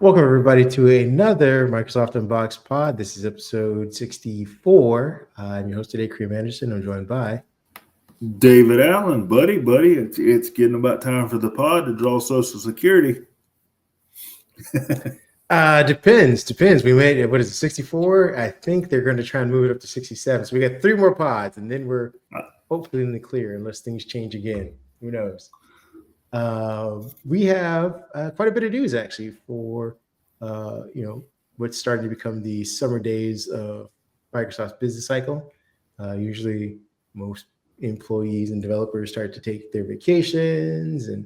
Welcome, everybody, to another Microsoft Unboxed pod. This is episode 64. I'm your host today, Kareem Anderson. I'm joined by David Allen, buddy. It's getting about time for the pod to draw Social Security. Depends. We made it. What is it, 64? I think they're going to try and move it up to 67. So we got 3 more pods, and then we're hopefully in the clear, unless things change again. Who knows? We have quite a bit of news actually for what's starting to become the summer days of Microsoft's business cycle. Usually, most employees and developers start to take their vacations, and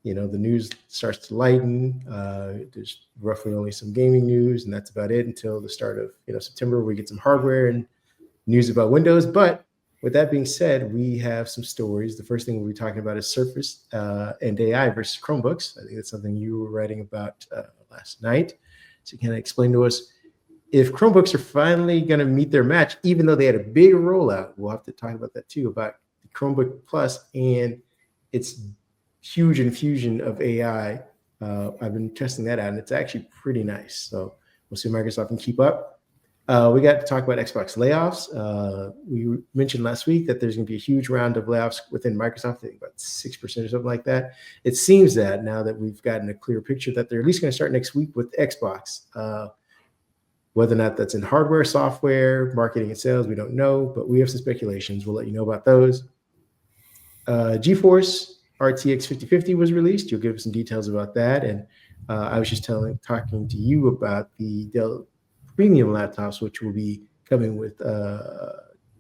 the news starts to lighten. There's roughly only some gaming news, and that's about it until the start of September. We get some hardware and news about Windows, but with that being said, we have some stories. The first thing we'll be talking about is Surface and AI versus Chromebooks. I think that's something you were writing about last night. So can you explain to us if Chromebooks are finally going to meet their match, even though they had a big rollout? We'll have to talk about that too, about the Chromebook Plus and its huge infusion of AI. I've been testing that out, and it's actually pretty nice. So we'll see if Microsoft can keep up. We got to talk about Xbox layoffs. We mentioned last week that there's going to be a huge round of layoffs within Microsoft, I think about 6% or something like that. It seems that now that we've gotten a clear picture that they're at least going to start next week with Xbox. Whether or not that's in hardware, software, marketing, and sales, we don't know, but we have some speculations. We'll let you know about those. GeForce RTX 5050 was released. You'll give us some details about that. And I was just talking to you about the Dell premium laptops, which will be coming with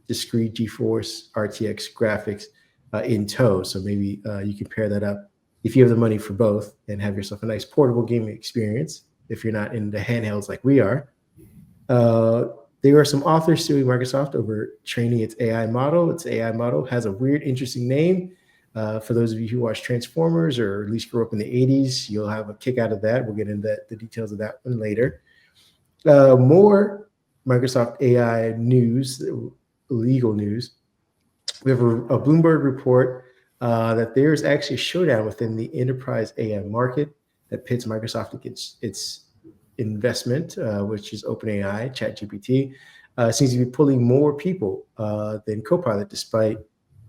discrete GeForce RTX graphics in tow. So maybe you can pair that up if you have the money for both and have yourself a nice portable gaming experience if you're not into handhelds like we are. There are some authors suing Microsoft over training its AI model. Its AI model has a weird, interesting name. For those of you who watch Transformers or at least grew up in the 80s, you'll have a kick out of that. We'll get into the details of that one later. More Microsoft AI news, legal news. We have a Bloomberg report that there's actually a showdown within the enterprise AI market that pits Microsoft against its investment, which is OpenAI, ChatGPT. Seems to be pulling more people than Copilot, despite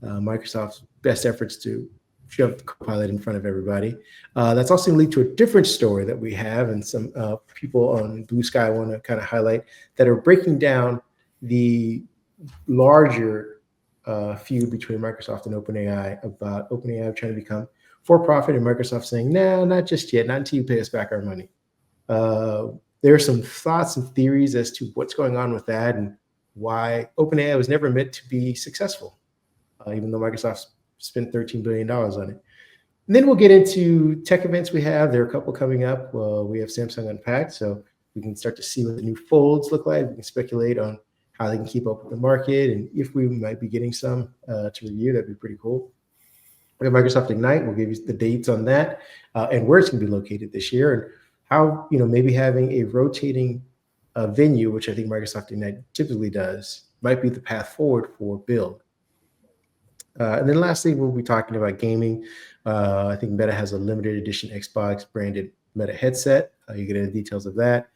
Microsoft's best efforts to shove Copilot in front of everybody. That's also going to lead to a different story that we have, and some people on Blue Sky want to kind of highlight that are breaking down the larger feud between Microsoft and OpenAI about OpenAI trying to become for-profit and Microsoft saying, no, not just yet, not until you pay us back our money. There are some thoughts and theories as to what's going on with that and why OpenAI was never meant to be successful, even though Microsoft spent $13 billion on it. And then we'll get into tech events we have. There are a couple coming up. We have Samsung Unpacked, so we can start to see what the new folds look like. We can speculate on how they can keep up with the market, and if we might be getting some to review, that'd be pretty cool. We have Microsoft Ignite. We'll give you the dates on that and where it's going to be located this year, and how maybe having a rotating venue, which I think Microsoft Ignite typically does, might be the path forward for Build. And then lastly, we'll be talking about gaming. I think Meta has a limited edition Xbox branded Meta headset. You get into the details of that.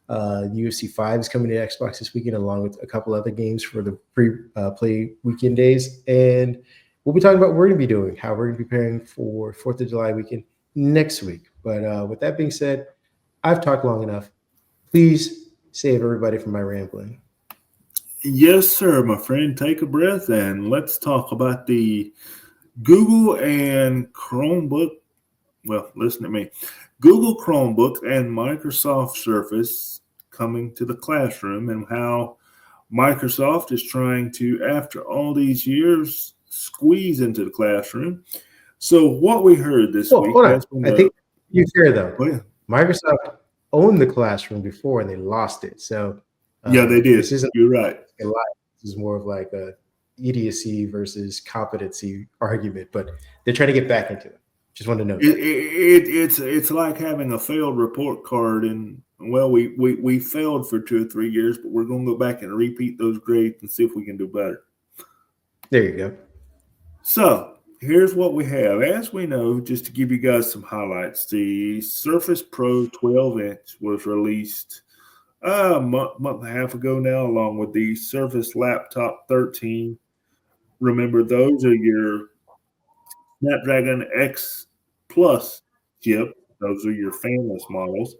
UFC 5 is coming to Xbox this weekend, along with a couple other games for the pre-play weekend days. And we'll be talking about what we're going to be doing, how we're going to be preparing for 4th of July weekend next week. But with that being said, I've talked long enough. Please save everybody from my rambling. Yes, sir, my friend. Take a breath and let's talk about the Google and Chromebook. Well, listen to me. Google Chromebook and Microsoft Surface coming to the classroom, and how Microsoft is trying to, after all these years, squeeze into the classroom. So what we heard this week. Hold on. I think you're fair, though. Oh, yeah. Microsoft owned the classroom before and they lost it. So yeah, they did. You're right. This is more of like a idiocy versus competency argument, but they're trying to get back into it. Just wanted to know. It's like having a failed report card, and well, we failed for 2 or 3 years, but we're going to go back and repeat those grades and see if we can do better. There you go. So here's what we have. As we know, just to give you guys some highlights, the Surface Pro 12-inch was released a month and a half ago now, along with the Surface Laptop 13. Remember, those are your Snapdragon X Plus chip. Those are your fanless models.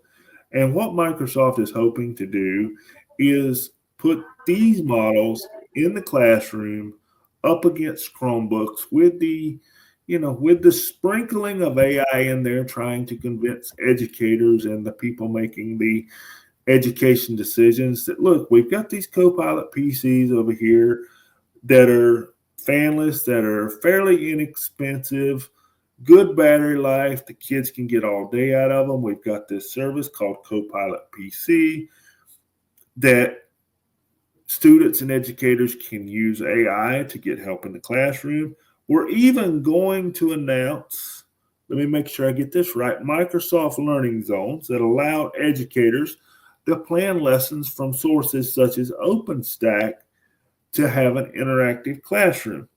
And what Microsoft is hoping to do is put these models in the classroom up against Chromebooks with the sprinkling of AI in there, trying to convince educators and the people making the education decisions that, look, we've got these Copilot PCs over here that are fanless, that are fairly inexpensive, good battery life. The kids can get all day out of them. We've got this service called Copilot PC that students and educators can use AI to get help in the classroom. We're even going to announce, let me make sure I get this right, Microsoft Learning Zones that allow educators to plan lessons from sources such as OpenStack to have an interactive classroom.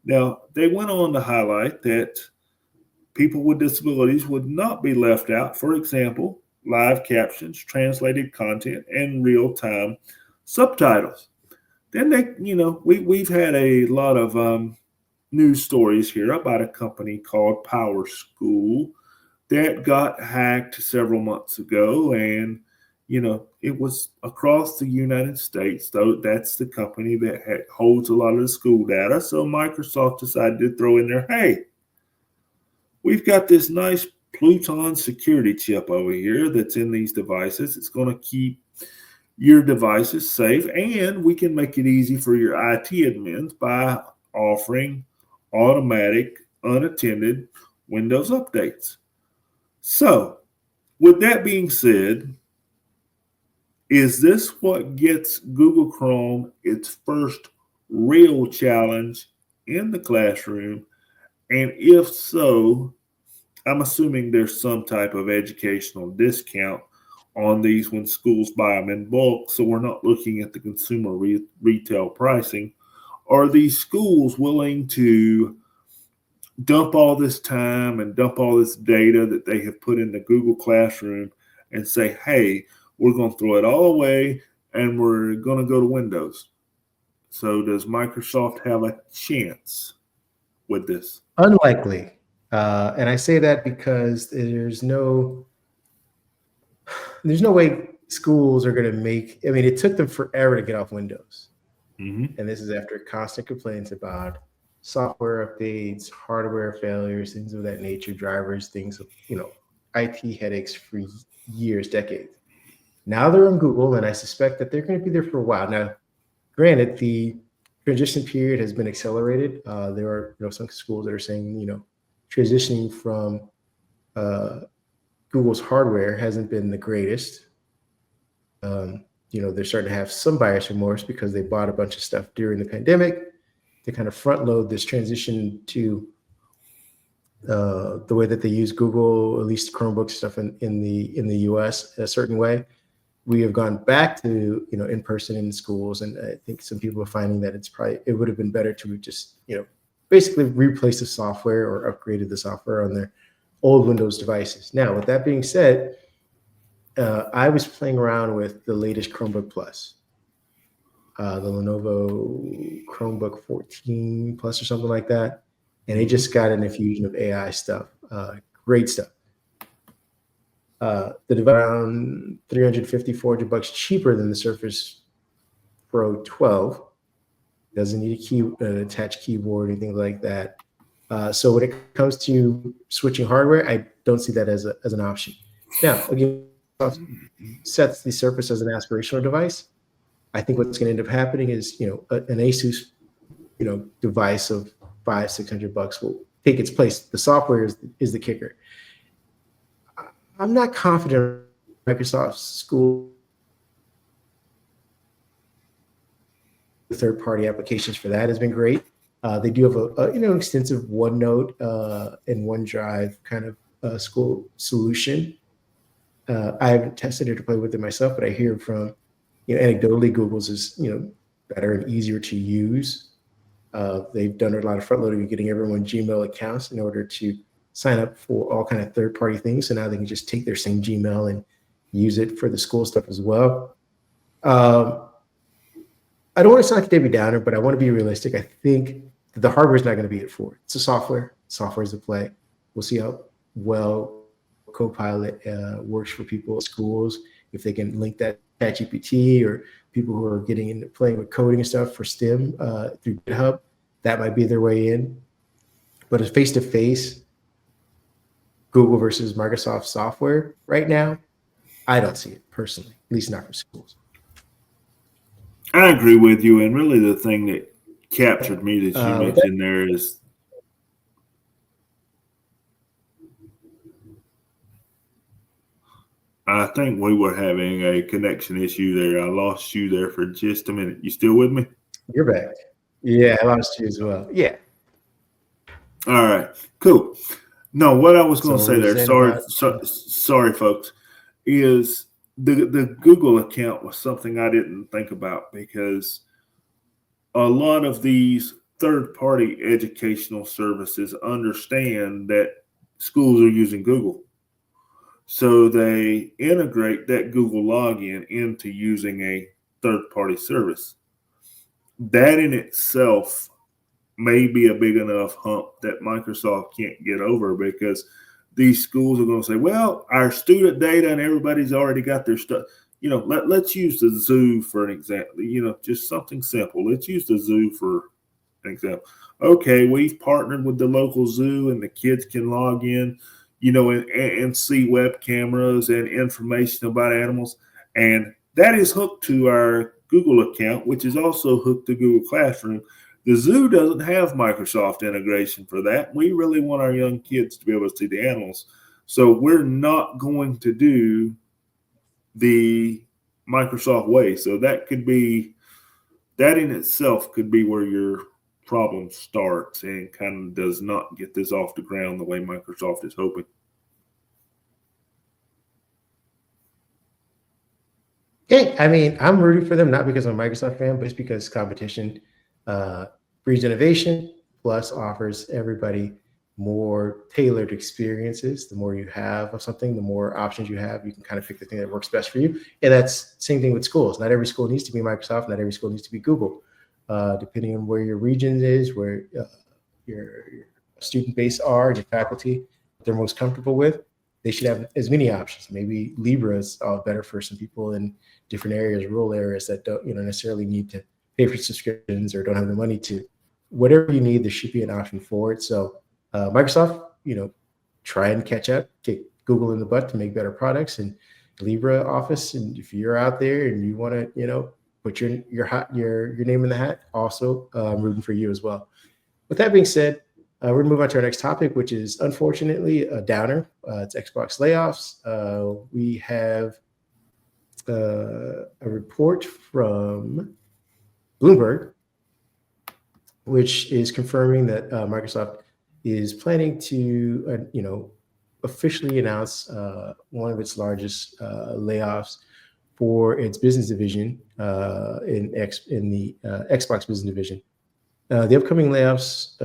Now, they went on to highlight that people with disabilities would not be left out. For example, live captions, translated content, and real-time subtitles. Then we've had a lot of news stories here about a company called Power School that got hacked several months ago, and it was across the United States. Though that's the company that holds a lot of the school data. So Microsoft decided to throw in there, hey, we've got this nice Pluton security chip over here that's in these devices. It's going to keep your devices safe, and we can make it easy for your IT admins by offering automatic, unattended Windows updates. So, with that being said, is this what gets Google Chrome its first real challenge in the classroom? And if so, I'm assuming there's some type of educational discount on these when schools buy them in bulk, so we're not looking at the consumer retail pricing. Are these schools willing to dump all this time and dump all this data that they have put in the Google Classroom and say, hey, we're going to throw it all away and we're going to go to Windows? So does Microsoft have a chance with this? Unlikely. And I say that because there's no way schools are going to make, I mean, it took them forever to get off Windows. Mm-hmm. And this is after constant complaints about software updates, hardware failures, things of that nature, drivers, things of, IT headaches for years, decades. Now they're on Google, and I suspect that they're going to be there for a while. Now, granted, the transition period has been accelerated. There are some schools that are saying, transitioning from Google's hardware hasn't been the greatest. They're starting to have some buyer's remorse because they bought a bunch of stuff during the pandemic to kind of front load this transition to the way that they use Google, at least Chromebook stuff in the US a certain way. We have gone back to in person in schools, and I think some people are finding that it would have been better to just basically replace the software or upgraded the software on their old Windows devices. Now, with that being said, I was playing around with the latest Chromebook Plus, the Lenovo Chromebook 14 Plus or something like that, and it just got an infusion of AI stuff. Great stuff. The device around $350, $400 cheaper than the Surface Pro 12. Doesn't need an attached keyboard or anything like that. So when it comes to switching hardware, I don't see that as an option. Now, again, sets the Surface as an aspirational device. I think what's going to end up happening is, an Asus, device of $500-600 will take its place. The software is the kicker. I'm not confident Microsoft School third-party applications for that has been great. They do have an extensive OneNote and OneDrive kind of school solution. I haven't tested it to play with it myself, but I hear from anecdotally Google's is better and easier to use. They've done a lot of front loading of getting everyone Gmail accounts in order to sign up for all kind of third-party things. So now they can just take their same Gmail and use it for the school stuff as well. I don't want to sound like a Debbie Downer, but I want to be realistic. I think the hardware is not going to be it for it. It's a software. Software is a play. We'll see how well Copilot works for people at schools, if they can link that to ChatGPT, or people who are getting into playing with coding and stuff for STEM through GitHub. That might be their way in. But as face-to-face Google versus Microsoft software right now, I don't see it personally, at least not for schools. I agree with you. And really the thing that captured me that you mentioned there is I think we were having a connection issue there. I lost you there for just a minute. You still with me? You're back. Yeah, I lost you as well. Yeah. All right, cool. No, what I was going to So say what there, was that sorry, folks, is the Google account was something I didn't think about because a lot of these third-party educational services understand that schools are using Google. So they integrate that Google login into using a third-party service. That in itself may be a big enough hump that Microsoft can't get over, because these schools are going to say, well, our student data and everybody's already got their stuff. You know, let's use the zoo for an example, you know, just something simple. Let's use the zoo for an example. Okay, we've partnered with the local zoo and the kids can log in, you know, and see web cameras and information about animals. And that is hooked to our Google account, which is also hooked to Google Classroom. The zoo doesn't have Microsoft integration for that. We really want our young kids to be able to see the animals. So we're not going to do the Microsoft way. So that in itself could be where your problem starts and kind of does not get this off the ground the way Microsoft is hoping. Okay, I mean, I'm rooting for them, not because I'm a Microsoft fan, but just because competition breeds innovation, plus offers everybody more tailored experiences. The more you have of something, the more options you have. You can kind of pick the thing that works best for you. And that's same thing with schools. Not every school needs to be Microsoft. Not every school needs to be Google. Depending on where your region is, where your student base are, and your faculty, what they're most comfortable with, they should have as many options. Maybe Libra is better for some people in different areas, rural areas that don't, necessarily need to pay for subscriptions or don't have the money to. Whatever you need, there should be an option for it. So Microsoft, try and catch up, kick Google in the butt to make better products, and Libra Office. And if you're out there and you want to, put your name in the hat, also I'm rooting for you as well. With that being said, we're going to move on to our next topic, which is unfortunately a downer. It's Xbox layoffs. We have a report from Bloomberg, which is confirming that Microsoft is planning to, officially announce one of its largest layoffs for its business division in the Xbox business division. The upcoming layoffs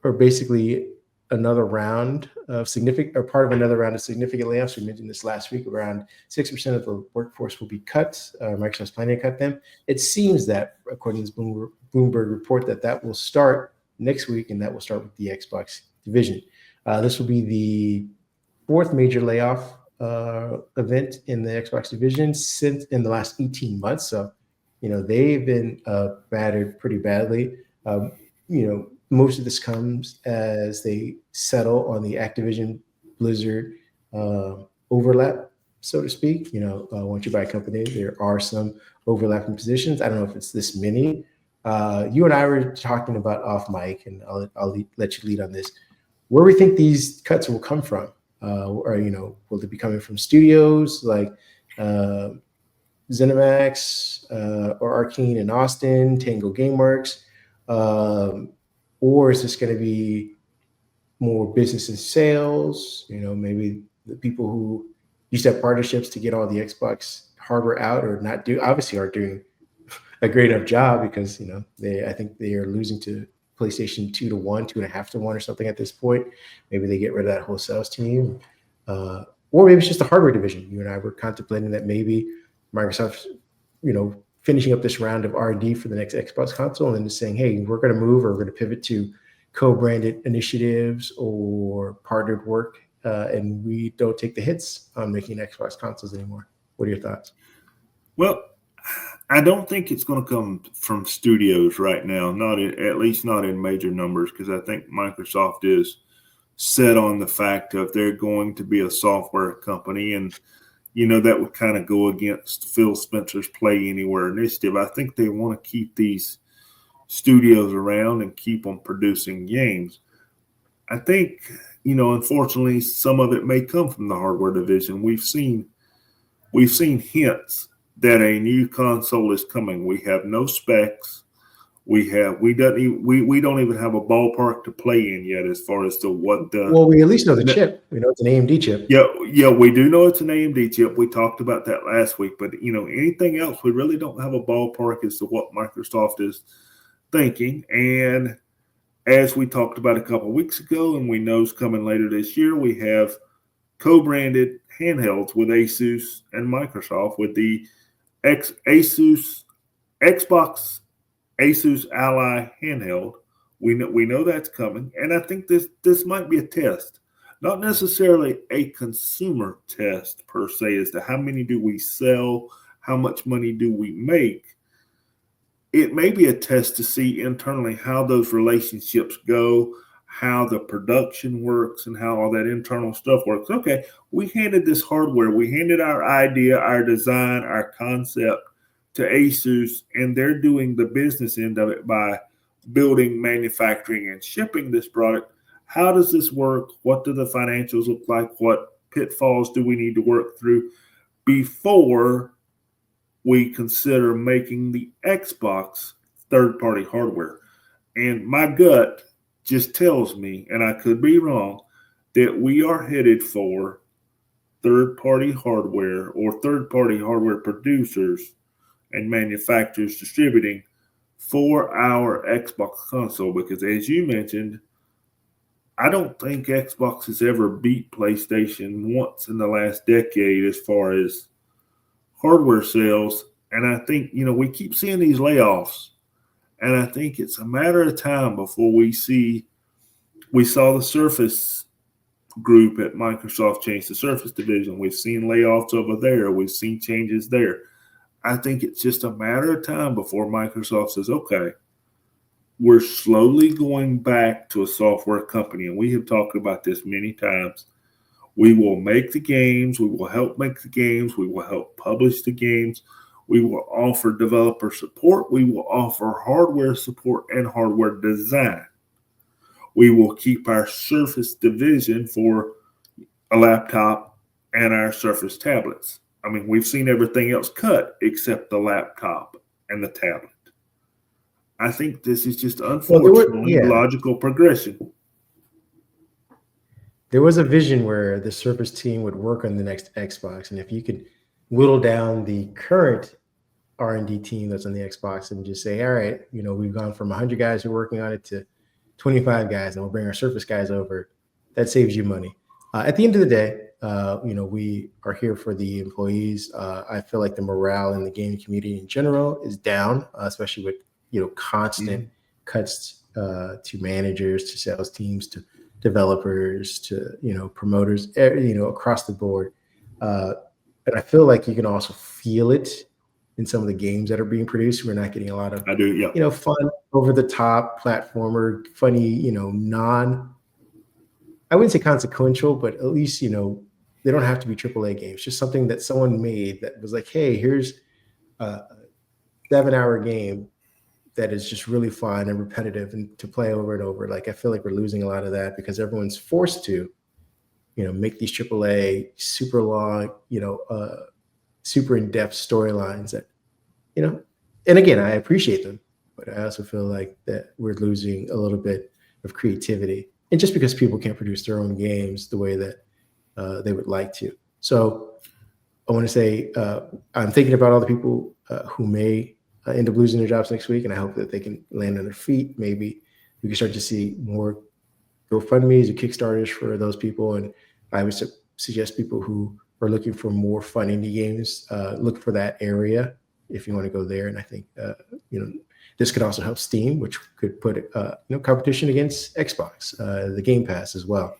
are basically another round of part of another round of significant layoffs. We mentioned this last week. Around 6% of the workforce will be cut. Microsoft's planning to cut them. It seems that, according to this Bloomberg report, that will start next week, and that will start with the Xbox division. This will be the fourth major layoff event in the Xbox division since in the last 18 months. So, they've been battered pretty badly. Most of this comes as they settle on the Activision Blizzard overlap, so to speak. Once you buy a company, there are some overlapping positions. I don't know if it's this many. You and I were talking about off mic, and I'll let you lead on this. Where we think these cuts will come from, or will they be coming from studios like ZeniMax or Arcane in Austin, Tango GameWorks, or is this going to be more business and sales? Maybe the people who used to have partnerships to get all the Xbox hardware out or not do, obviously are doing a great enough job because I think they are losing to PlayStation 2-1, 2.5-1, or something at this point. Maybe they get rid of that whole sales team, or maybe it's just a hardware division. You and I were contemplating that maybe Microsoft's finishing up this round of R&D for the next Xbox console and then just saying, hey, we're going to move, or we're going to pivot to co-branded initiatives or partnered work, and we don't take the hits on making Xbox consoles anymore. What are your thoughts? Well, I don't think it's going to come from studios right now, at least not in major numbers, because I think Microsoft is set on the fact of they're going to be a software company, and that would kind of go against Phil Spencer's Play Anywhere initiative. I think they want to keep these studios around and keep them producing games. I think, unfortunately, some of it may come from the hardware division. We've seen hints that a new console is coming. We have no specs. We don't even have a ballpark to play in yet as far as to what the. Well, we at least know the chip. We know it's an AMD chip. Yeah, we do know it's an AMD chip. We talked about that last week, but anything else, we really don't have a ballpark as to what Microsoft is thinking. And as we talked about a couple of weeks ago, and we know is coming later this year, we have co-branded handhelds with Asus and Microsoft with the Xbox Asus Ally handheld. We know that's coming, and I think this might be a test, not necessarily a consumer test per se as to how many do we sell, how much money do we make. It may be a test to see internally how those relationships go, how the production works, and how all that internal stuff works. Okay, we handed this hardware, we handed our idea, our design, our concept to Asus, and they're doing the business end of it by building, manufacturing, and shipping this product. How does this work? What do the financials look like? What pitfalls do we need to work through before we consider making the Xbox third-party hardware? And my gut just tells me, and I could be wrong, that we are headed for third-party hardware or third-party hardware producers and manufacturers distributing for our Xbox console, because as you mentioned, I don't think Xbox has ever beat PlayStation once in the last decade as far as hardware sales. And I think, we keep seeing these layoffs, and I think it's a matter of time before we saw the Surface group at Microsoft change the Surface division. We've seen layoffs over there. We've seen changes there. I think it's just a matter of time before Microsoft says, okay, we're slowly going back to a software company. And we have talked about this many times. We will make the games. We will help make the games. We will help publish the games. We will offer developer support. We will offer hardware support and hardware design. We will keep our Surface division for a laptop and our Surface tablets. I mean, we've seen everything else cut except the laptop and the tablet. I think this is just unfortunately logical progression. There was a vision where the Surface team would work on the next Xbox, and if you could whittle down the current R&D team that's on the Xbox and just say, all right, we've gone from 100 guys who are working on it to 25 guys, and we'll bring our Surface guys over, that saves you money. At the end of the day, we are here for the employees. I feel like the morale in the gaming community in general is down, especially with constant cuts to managers, to sales teams, to developers, to promoters, across the board. But I feel like you can also feel it in some of the games that are being produced. We're not getting a lot of fun, over the top platformer, funny, I wouldn't say consequential, but at least they don't have to be AAA games. Just something that someone made that was like, hey, here's a 7-hour game that is just really fun and repetitive and to play over and over. Like, I feel like we're losing a lot of that because everyone's forced to, make these AAA super long, super in-depth storylines that, and again, I appreciate them, but I also feel like that we're losing a little bit of creativity. And just because people can't produce their own games the way that they would like to. So I want to say I'm thinking about all the people who may end up losing their jobs next week, and I hope that they can land on their feet. Maybe we can start to see more GoFundMe's or Kickstarters for those people. And I would suggest people who are looking for more fun indie games, look for that area if you want to go there. And I think this could also help Steam, which could put competition against Xbox, the Game Pass as well.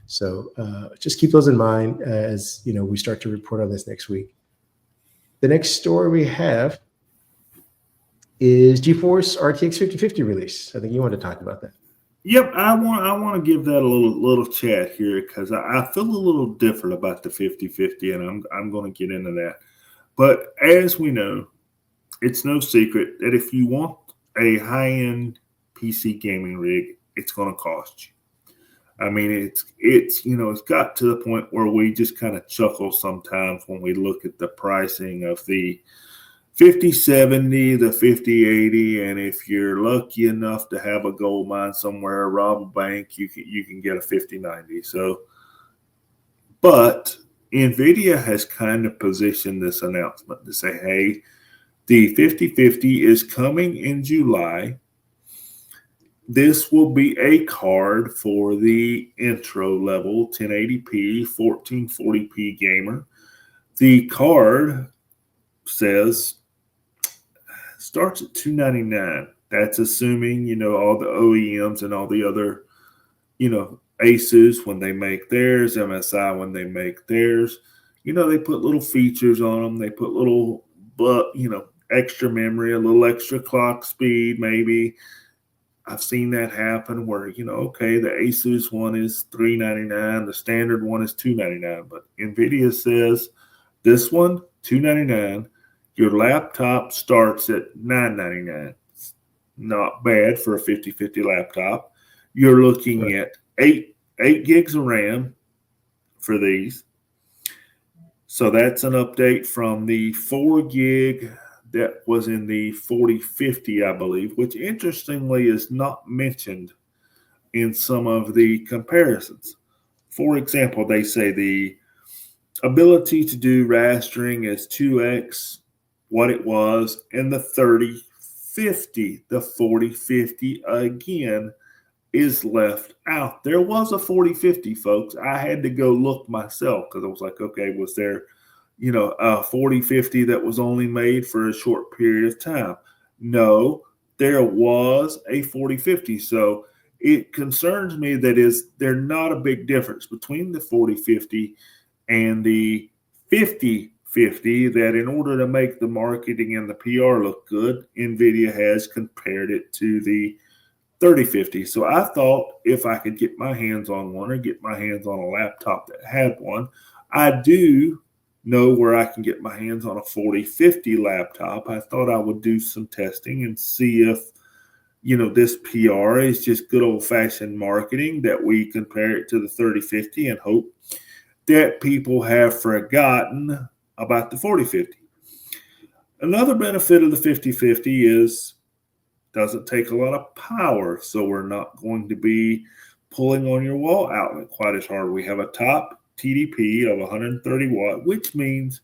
So just keep those in mind as we start to report on this next week. The next story we have is GeForce RTX 5050 release. I think you want to talk about that. Yep, I want to give that a little chat here because I feel a little different about the 5050, and I'm going to get into that. But as we know, it's no secret that if you want a high-end PC gaming rig, it's going to cost you. I mean, it's got to the point where we just kind of chuckle sometimes when we look at the pricing of the 5070, the 5080, and if you're lucky enough to have a gold mine somewhere, rob a bank, you can get a 5090. So, but NVIDIA has kind of positioned this announcement to say, hey, the 5050 is coming in July. This will be a card for the intro level 1080p, 1440p gamer. The card says starts at $299. That's assuming, all the OEMs and all the other, Asus when they make theirs, MSI when they make theirs. They put little features on them. They put little, extra memory, a little extra clock speed, maybe. I've seen that happen where, okay, the Asus one is $399, the standard one is $299, but NVIDIA says this one, $299, your laptop starts at $999. Not bad for a 5050 laptop. You're looking at 8 gigs of RAM for these. So that's an update from the 4 gig that was in the 4050, I believe, which interestingly is not mentioned in some of the comparisons. For example, they say the ability to do rastering is 2x what it was in the 3050. The 4050, again, is left out. There was a 4050, folks. I had to go look myself because I was like, okay, was there a 4050 that was only made for a short period of time? No, there was a 4050. So it concerns me that there's not a big difference between the 4050 and the 5050, that in order to make the marketing and the PR look good, NVIDIA has compared it to the 3050. So I thought if I could get my hands on one or get my hands on a laptop that had one, I do know where I can get my hands on a 4050 laptop. I thought I would do some testing and see if, this PR is just good old-fashioned marketing, that we compare it to the 3050 and hope that people have forgotten about the 4050. Another benefit of the 5050 is doesn't take a lot of power, so we're not going to be pulling on your wall outlet quite as hard. We have a top TDP of 130 watt, which means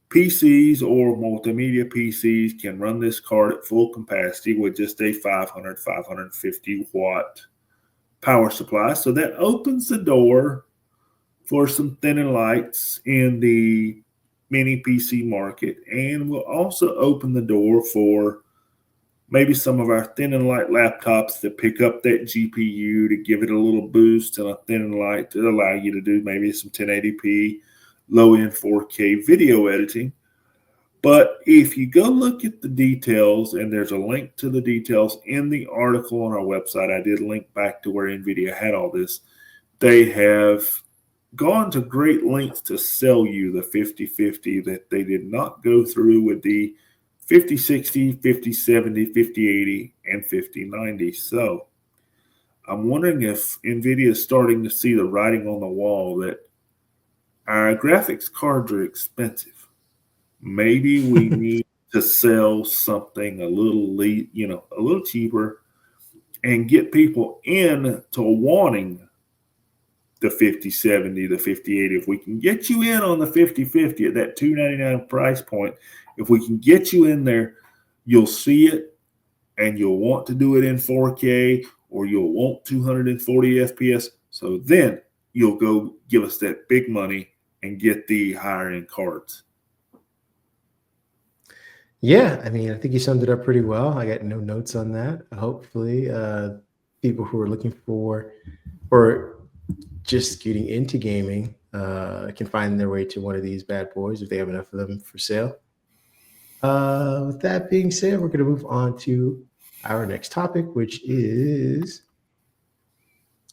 PCs or multimedia PCs can run this card at full capacity with just a 550 watt power supply. So that opens the door for some thin and lights in the mini PC market, and will also open the door for maybe some of our thin and light laptops that pick up that GPU to give it a little boost, and a thin and light to allow you to do maybe some 1080p, low-end 4K video editing. But if you go look at the details, and there's a link to the details in the article on our website, I did link back to where NVIDIA had all this. They have gone to great lengths to sell you the 5050 that they did not go through with the 5060, 5070, 5080, and 5090. So I'm wondering if NVIDIA is starting to see the writing on the wall that our graphics cards are expensive. Maybe we need to sell something a little cheaper and get people into wanting the 5070, the 5080. If we can get you in on the 5050 at that $299 price point, if we can get you in there, you'll see it and you'll want to do it in 4K or you'll want 240 FPS. So then you'll go give us that big money and get the higher end cards. Yeah, I mean, I think you summed it up pretty well. I got no notes on that. Hopefully, people who are looking for or just getting into gaming can find their way to one of these bad boys if they have enough of them for sale. With that being said, we're going to move on to our next topic, which is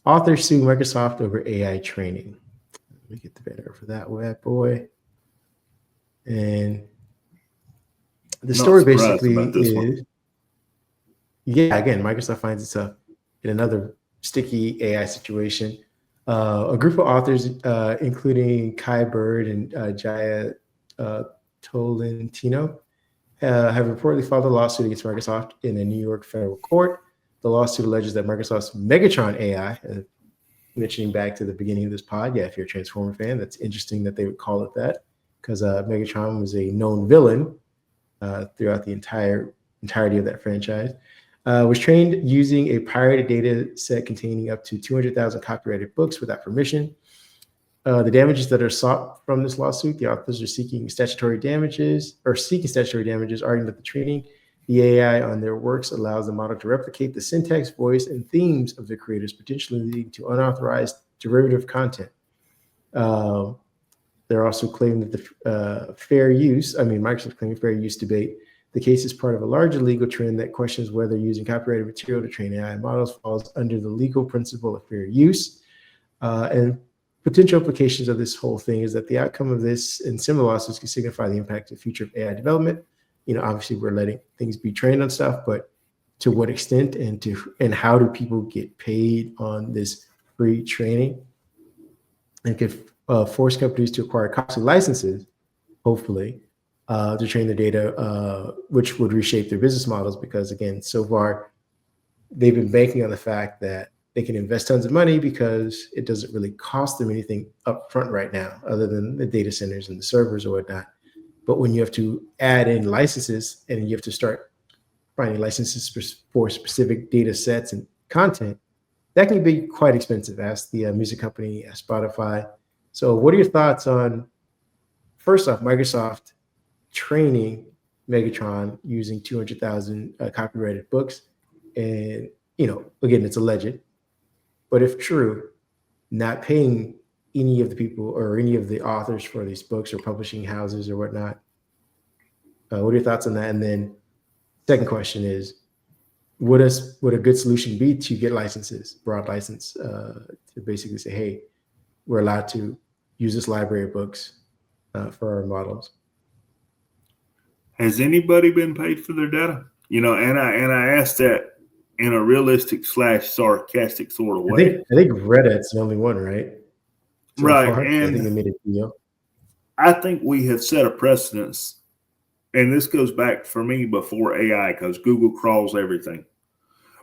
authors sue Microsoft over AI training. Let me get the banner for that bad boy. And the story basically is, yeah, again, Microsoft finds itself in another sticky AI situation. A group of authors, including Kai Bird and Jaya Tolentino, have reportedly filed a lawsuit against Microsoft in a New York federal court. The lawsuit alleges that Microsoft's Megatron AI, mentioning back to the beginning of this pod, yeah, if you're a Transformer fan, that's interesting that they would call it that, because Megatron was a known villain throughout the entirety of that franchise, was trained using a pirated data set containing up to 200,000 copyrighted books without permission. The damages that are sought from this lawsuit, the authors are seeking statutory damages, arguing that the training the AI on their works allows the model to replicate the syntax, voice, and themes of the creators, potentially leading to unauthorized derivative content. They're also claiming that the Microsoft claiming fair use debate. The case is part of a larger legal trend that questions whether using copyrighted material to train AI models falls under the legal principle of fair use. And potential implications of this whole thing is that the outcome of this and similar lawsuits can signify the impact of future of AI development. Obviously we're letting things be trained on stuff, but to what extent and how do people get paid on this free training? And could force companies to acquire costly licenses, hopefully, to train their data, which would reshape their business models. Because again, so far, they've been banking on the fact that they can invest tons of money because it doesn't really cost them anything up front right now, other than the data centers and the servers or whatnot. But when you have to add in licenses and you have to start finding licenses for specific data sets and content, that can be quite expensive. Ask the music company, ask Spotify. So what are your thoughts on, first off, Microsoft training Megatron using 200,000 copyrighted books? And, again, it's alleged, but if true, not paying any of the people or any of the authors for these books or publishing houses or whatnot. What are your thoughts on that? And then second question is, would a good solution be to get licenses, broad license, to basically say, hey, we're allowed to use this library of books for our models? Has anybody been paid for their data? And I asked that in a realistic / sarcastic sort of way. I think Reddit's the only one, right? So right. Far, and I think they made a deal. I think we have set a precedence, and this goes back for me before AI, because Google crawls everything.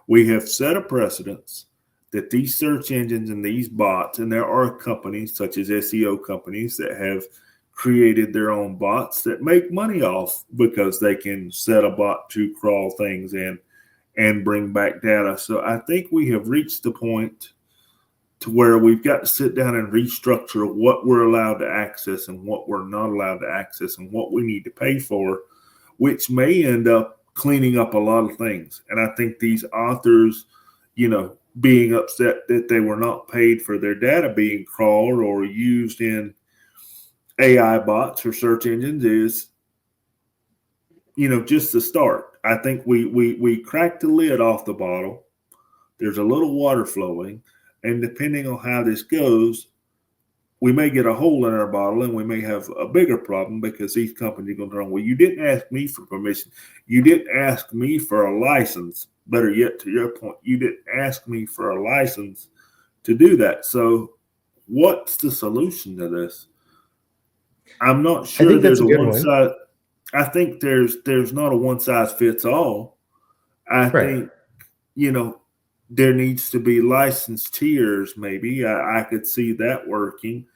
We have set a precedence that these search engines and these bots, and there are companies such as SEO companies that have created their own bots that make money off because they can set a bot to crawl things in and bring back data. So I think we have reached the point to where we've got to sit down and restructure what we're allowed to access and what we're not allowed to access and what we need to pay for, which may end up cleaning up a lot of things. And I think these authors, being upset that they were not paid for their data being crawled or used in AI bots or search engines is, just the start. I think we cracked the lid off the bottle. There's a little water flowing, and depending on how this goes, we may get a hole in our bottle and we may have a bigger problem, because these companies are going to run, well, you didn't ask me for permission. You didn't ask me for a license. Better yet, to your point, you didn't ask me for a license to do that. So what's the solution to this? I'm not sure. I think there's a one size. I think there's not a one size fits all. I think, there needs to be licensed tiers. Maybe I could see that working,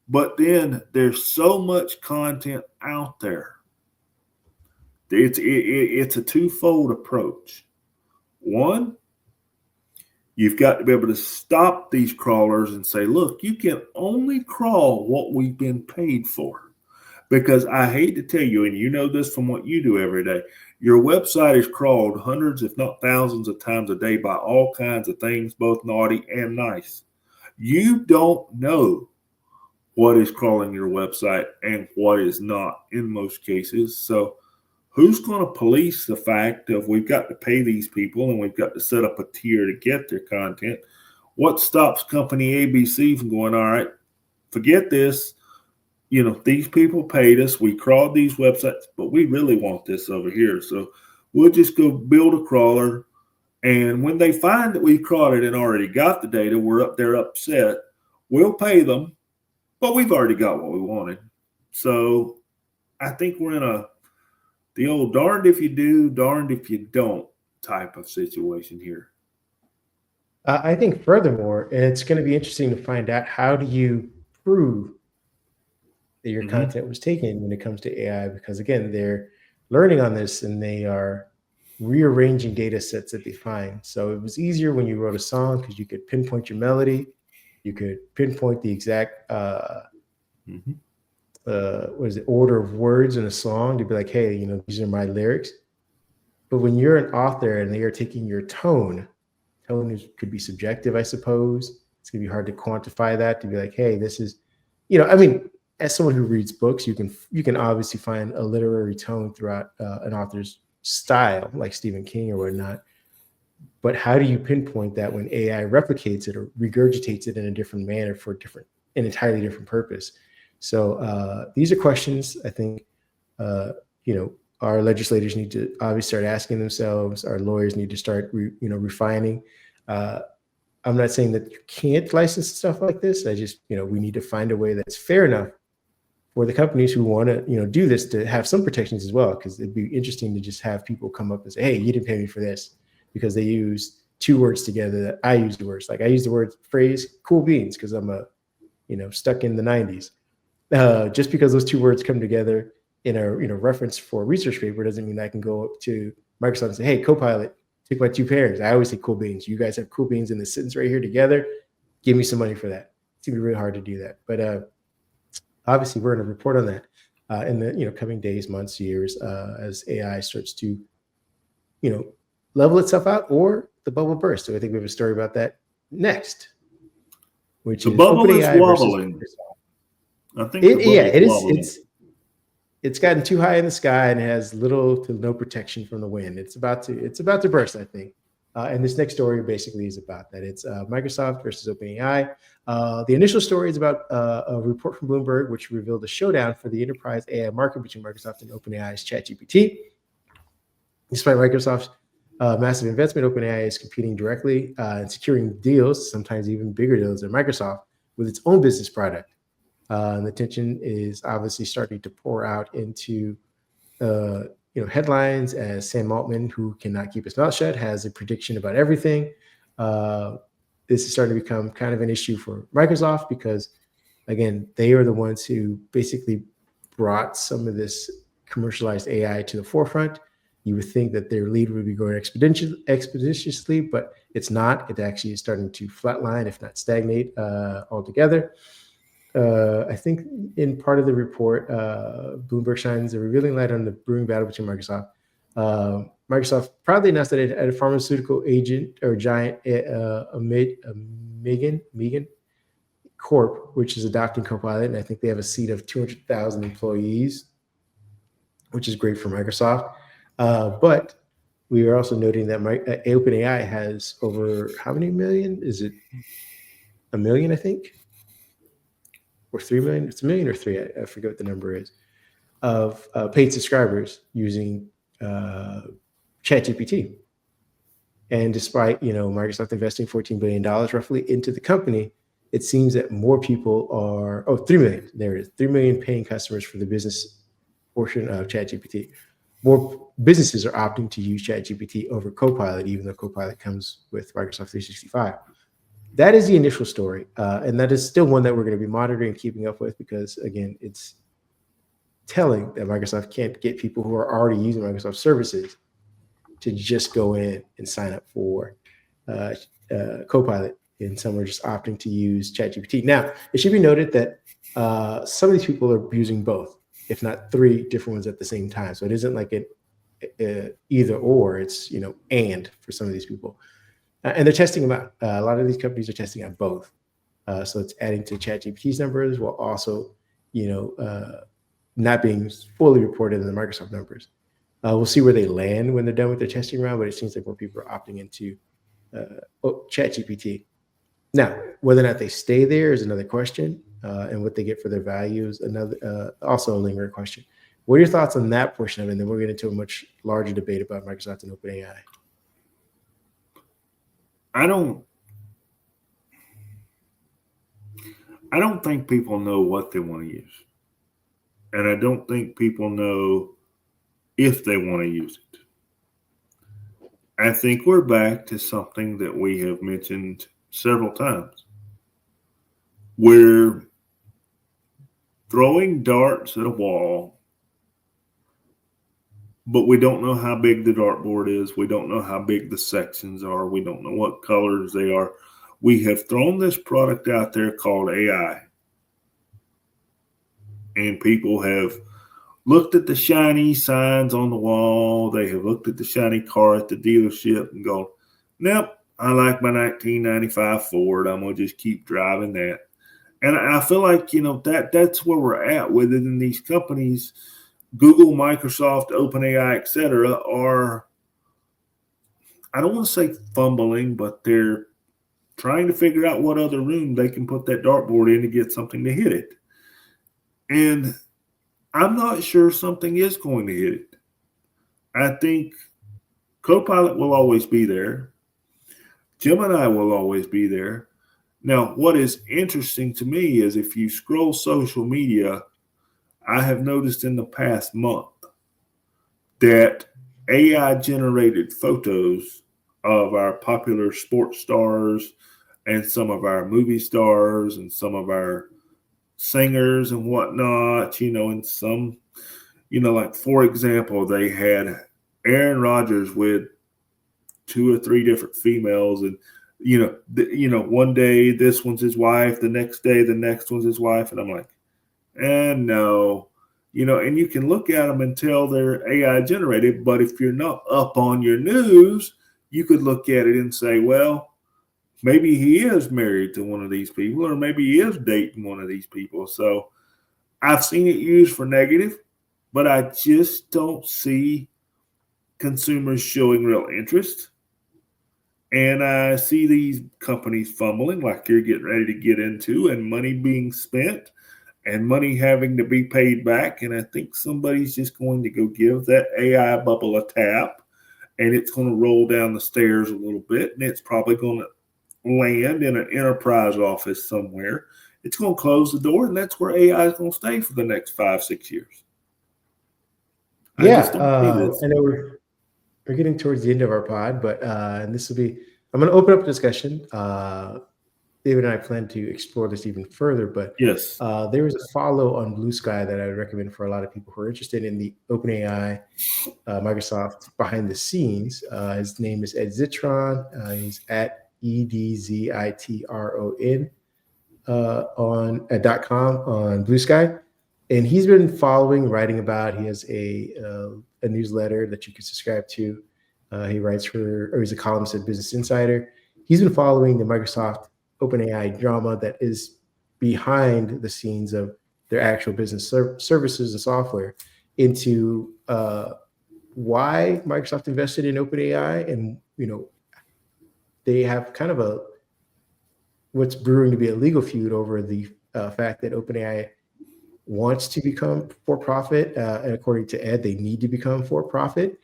but then there's so much content out there It's a twofold approach. One, you've got to be able to stop these crawlers and say, look, you can only crawl what we've been paid for. Because I hate to tell you, and you know this from what you do every day, your website is crawled hundreds, if not thousands of times a day by all kinds of things, both naughty and nice. You don't know what is crawling your website and what is not in most cases. So who's going to police the fact of we've got to pay these people and we've got to set up a tier to get their content? What stops company ABC from going, all right, forget this. These people paid us. We crawled these websites, but we really want this over here. So we'll just go build a crawler. And when they find that we crawled it and already got the data, they're upset. We'll pay them, but we've already got what we wanted. So I think we're in the old darned if you do, darned if you don't type of situation here. I think furthermore, it's going to be interesting to find out how do you prove that your content was taken when it comes to AI, because again, they're learning on this and they are rearranging data sets that they find. So it was easier when you wrote a song because you could pinpoint your melody, you could pinpoint the exact order of words in a song to be like, hey, these are my lyrics. But when you're an author and they are taking your tone could be subjective, I suppose. It's gonna be hard to quantify that, to be like, hey, this is, as someone who reads books, you can obviously find a literary tone throughout an author's style, like Stephen King or whatnot. But how do you pinpoint that when AI replicates it or regurgitates it in a different manner for an entirely different purpose? So these are questions I think our legislators need to obviously start asking themselves. Our lawyers need to start refining. I'm not saying that you can't license stuff like this. I just we need to find a way that's fair enough for the companies who want to do this to have some protections as well, because it'd be interesting to just have people come up and say, hey, you didn't pay me for this, because they use two words together that I use the words. Like I use the phrase cool beans because I'm stuck in the 90s. Just because those two words come together in a reference for a research paper doesn't mean I can go up to Microsoft and say, hey, Copilot, take my two pairs. I always say cool beans. You guys have cool beans in this sentence right here together. Give me some money for that. It's gonna be really hard to do that. But obviously, we're going to report on that in the coming days, months, years, as AI starts to level itself out or the bubble bursts. So I think we have a story about that next, which the is bubble OpenAI is wobbling. I think it is. It's gotten too high in the sky and has little to no protection from the wind. It's about to burst, I think. And this next story basically is about that. It's Microsoft versus OpenAI. The initial story is about a report from Bloomberg, which revealed a showdown for the enterprise AI market between Microsoft and OpenAI's ChatGPT. Despite Microsoft's massive investment, OpenAI is competing directly and securing deals, sometimes even bigger deals than Microsoft, with its own business product. And the tension is obviously starting to pour out into headlines, as Sam Altman, who cannot keep his mouth shut, has a prediction about everything. This is starting to become kind of an issue for Microsoft because, again, they are the ones who basically brought some of this commercialized AI to the forefront. You would think that their lead would be going expeditiously, but it's not. It actually is starting to flatline, if not stagnate altogether. I think in part of the report, Bloomberg shines a revealing light on the brewing battle between Microsoft. Microsoft proudly announced that it had a pharmaceutical agent or giant, Megan Corp, which is adopting Copilot, and I think they have a seat of 200,000 employees, which is great for Microsoft. But we are also noting that OpenAI has over how many million? Is it a million, I think? Or 3 million? It's a million or three. I forget what the number is, of paid subscribers using ChatGPT. And despite Microsoft investing $14 billion roughly into the company, it seems that more people are 3 million. There it is, 3 million paying customers for the business portion of ChatGPT. More businesses are opting to use ChatGPT over Copilot, even though Copilot comes with Microsoft 365. That is the initial story, and that is still one that we're going to be monitoring and keeping up with because, again, it's telling that Microsoft can't get people who are already using Microsoft services to just go in and sign up for Copilot, and some are just opting to use ChatGPT. Now, it should be noted that some of these people are using both, if not three different ones at the same time. So it isn't like it either or. It's and for some of these people, and they're testing them out. A lot of these companies are testing out both. So it's adding to ChatGPT's numbers while also, not being fully reported in the Microsoft numbers. We'll see where they land when they're done with their testing round, but it seems like more people are opting into ChatGPT. Now, whether or not they stay there is another question, and what they get for their value is another, also a lingering question. What are your thoughts on that portion of it? And then we'll get into a much larger debate about Microsoft and OpenAI. I don't think people know what they want to use. And I don't think people know if they want to use it. I think we're back to something that we have mentioned several times. We're throwing darts at a wall, but we don't know how big the dartboard is. We don't know how big the sections are. We don't know what colors they are. We have thrown this product out there called AI. And people have looked at the shiny signs on the wall. They have looked at the shiny car at the dealership and gone, nope, I like my 1995 Ford. I'm going to just keep driving that. And I feel like, that's where we're at with it. And these companies, Google, Microsoft, OpenAI, et cetera, are, I don't want to say fumbling, but they're trying to figure out what other room they can put that dartboard in to get something to hit it. And I'm not sure something is going to hit it. I think Copilot will always be there. Gemini will always be there. Now, what is interesting to me is if you scroll social media, I have noticed in the past month that AI-generated photos of our popular sports stars and some of our movie stars and some of our singers and whatnot, and some, like, for example, they had Aaron Rodgers with 2 or 3 different females, and one day this one's his wife, the next day the next one's his wife, and I'm like, no, and you can look at them and tell they're AI generated, but if you're not up on your news, you could look at it and say, well, maybe he is married to one of these people, or maybe he is dating one of these people. So I've seen it used for negative, but I just don't see consumers showing real interest. And I see these companies fumbling like you're getting ready to get into, and money being spent and money having to be paid back. And I think somebody's just going to go give that AI bubble a tap, and it's going to roll down the stairs a little bit, and it's probably going to land in an enterprise office somewhere. It's going to close the door, and that's where AI is going to stay for the next 5-6 years. Yeah, I know we're getting towards the end of our pod, but and this will be, I'm going to open up a discussion. David and I plan to explore this even further, but yes, there is a follow on Blue Sky that I would recommend for a lot of people who are interested in the OpenAI, Microsoft behind the scenes. His name is Ed Zitron. He's at EDZITRON on .com on Blue Sky, and he's been writing about. He has a newsletter that you can subscribe to. He writes he's a columnist at Business Insider. He's been following the Microsoft OpenAI drama that is behind the scenes of their actual business services and software, into why Microsoft invested in OpenAI, and they have kind of what's brewing to be a legal feud over the fact that OpenAI wants to become for-profit, and according to Ed, they need to become for-profit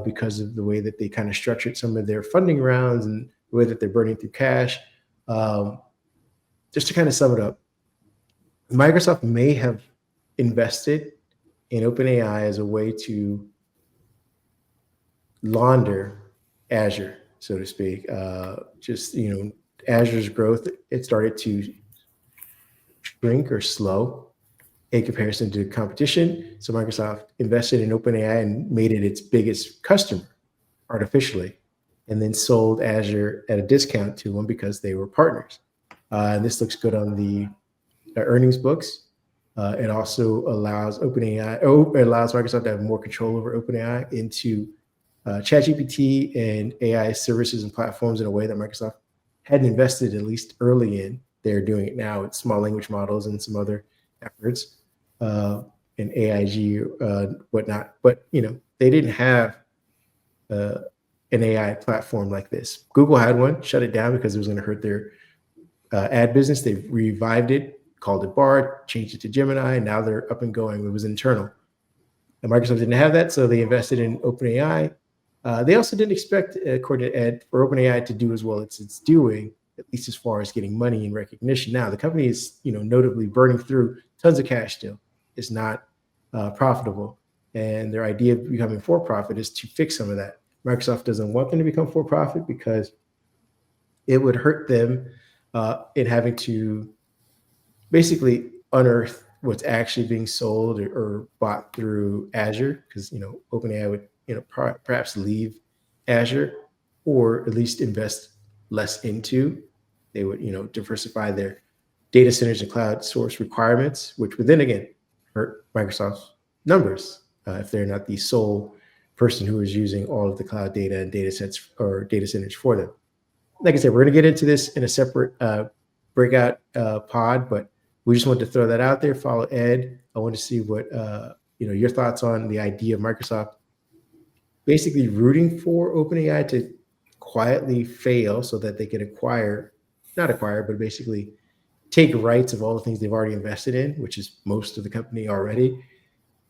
because of the way that they kind of structured some of their funding rounds and the way that they're burning through cash. Just to kind of sum it up, Microsoft may have invested in OpenAI as a way to launder Azure, so to speak. Azure's growth, it started to shrink or slow in comparison to competition. So Microsoft invested in OpenAI and made it its biggest customer artificially, and then sold Azure at a discount to them because they were partners. And this looks good on the earnings books. It also allows it allows Microsoft to have more control over OpenAI into ChatGPT and AI services and platforms in a way that Microsoft hadn't invested, at least early in. They're doing it now with small language models and some other efforts, and AIG, whatnot. But they didn't have an AI platform like this. Google had one, shut it down because it was going to hurt their ad business. They revived it, called it Bard, changed it to Gemini, and now they're up and going. It was internal. And Microsoft didn't have that, so they invested in OpenAI. They also didn't expect, according to Ed, for OpenAI to do as well as it's doing, at least as far as getting money and recognition. Now, the company is, notably burning through tons of cash still. It's not profitable. And their idea of becoming for-profit is to fix some of that. Microsoft doesn't want them to become for-profit because it would hurt them in having to basically unearth what's actually being sold or bought through Azure, because OpenAI would perhaps leave Azure, or at least invest less into. They would diversify their data centers and cloud source requirements, which would then again hurt Microsoft's numbers if they're not the sole person who is using all of the cloud data and data sets or data centers for them. Like I said, we're going to get into this in a separate breakout pod, but we just wanted to throw that out there. Follow Ed. I want to see what your thoughts on the idea of Microsoft basically rooting for OpenAI to quietly fail so that they can not acquire, but basically take rights of all the things they've already invested in, which is most of the company already,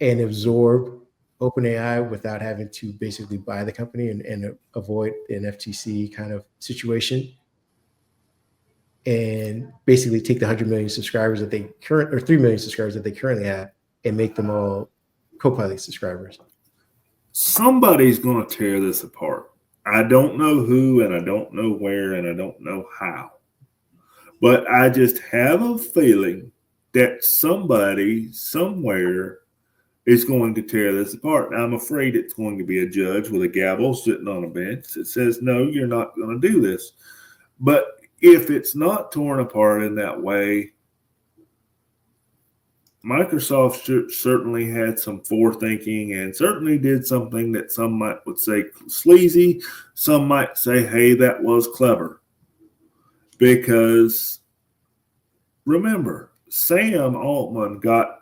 and absorb OpenAI without having to basically buy the company and avoid an FTC kind of situation, and basically take the 100 million subscribers that they 3 million subscribers that they currently have and make them all Copilot subscribers. Somebody's going to tear this apart. I don't know who, and I don't know where, and I don't know how. But I just have a feeling that somebody somewhere is going to tear this apart. Now, I'm afraid it's going to be a judge with a gavel sitting on a bench that says, no, you're not going to do this. But if it's not torn apart in that way, Microsoft certainly had some forethinking and certainly did something that some would say sleazy. Some might say, hey, that was clever. Because remember, Sam Altman got,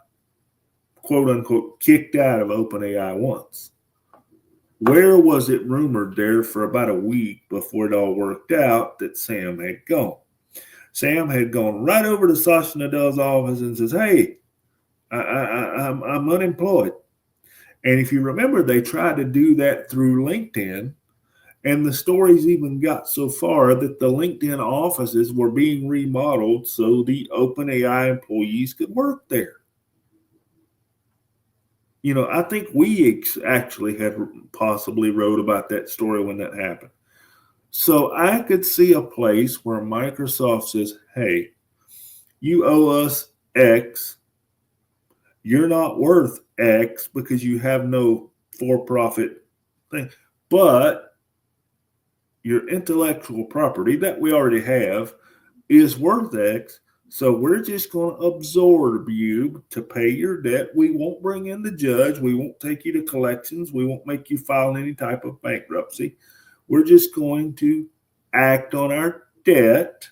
quote unquote, kicked out of OpenAI once. Where was it rumored there for about a week before it all worked out that Sam had gone? Sam had gone right over to Satya Nadella's office and says, hey, I'm unemployed. And if you remember, they tried to do that through LinkedIn, and the stories even got so far that the LinkedIn offices were being remodeled so the OpenAI employees could work there. I think we actually had possibly wrote about that story when that happened. So I could see a place where Microsoft says, hey, you owe us X. You're not worth X because you have no for-profit thing. But your intellectual property that we already have is worth X. So we're just going to absorb you to pay your debt. We won't bring in the judge. We won't take you to collections. We won't make you file any type of bankruptcy. We're just going to act on our debt,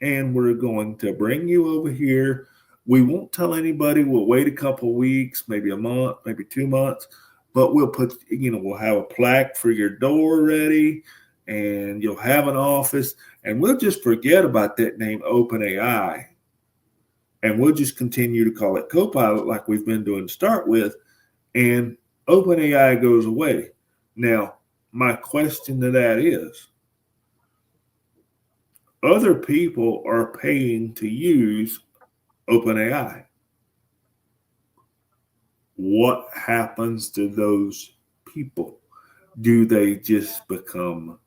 and we're going to bring you over here. We won't tell anybody. We'll wait a couple of weeks, maybe a month, maybe 2 months, but we'll we'll have a plaque for your door ready, and you'll have an office, and we'll just forget about that name OpenAI, and we'll just continue to call it Copilot like we've been doing to start with, and OpenAI goes away. Now, my question to that is, other people are paying to use OpenAI. What happens to those people? Do they just become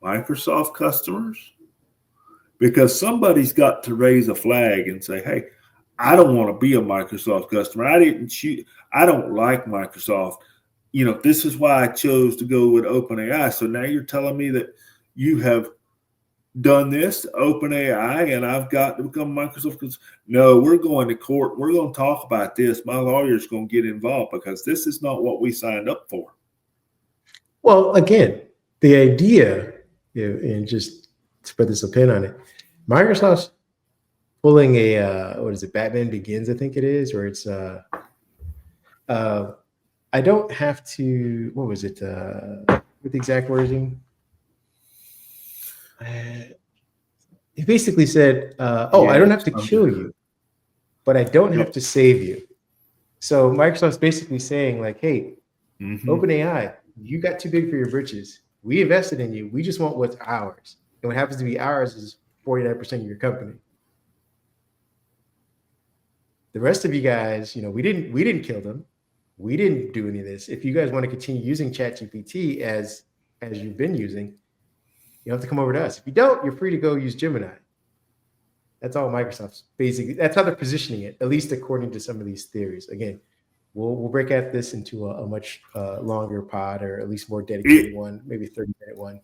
Microsoft customers? Because somebody's got to raise a flag and say, hey, I don't want to be a Microsoft customer. I don't like Microsoft. This is why I chose to go with OpenAI. So now you're telling me that you have done this to OpenAI and I've got to become Microsoft. No, we're going to court. We're going to talk about this. My lawyer's going to get involved because this is not what we signed up for. Well, again, the idea, and just to put this a pin on it, Microsoft's pulling a what is it, Batman Begins, I think it is, or it's I don't have to, what was it, with the exact wording? He basically said, I don't have to kill you, but I don't have to save you. So Microsoft's basically saying like, hey, OpenAI, you got too big for your britches. We invested in you. We just want what's ours. And what happens to be ours is 49% of your company. The rest of you guys, we didn't kill them. We didn't do any of this. If you guys want to continue using ChatGPT as you've been using, you have to come over to us. If you don't, you're free to go use Gemini. That's all Microsoft's basically. That's how they're positioning it, at least according to some of these theories. Again, we'll break out this into a much longer pod, or at least more dedicated one, maybe 30-minute one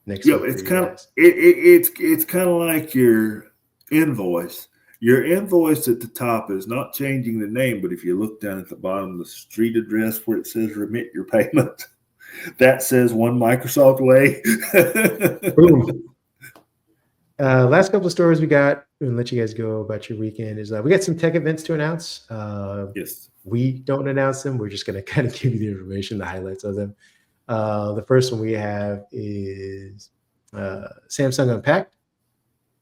next week. It's kind of it's kind of like your invoice. Your invoice at the top is not changing the name, but if you look down at the bottom, the street address where it says remit your payment, that says One Microsoft Way. Boom. Last couple of stories we got, and let you guys go about your weekend, is we got some tech events to announce. Yes. We don't announce them. We're just going to kind of give you the information, the highlights of them. The first one we have is Samsung Unpacked,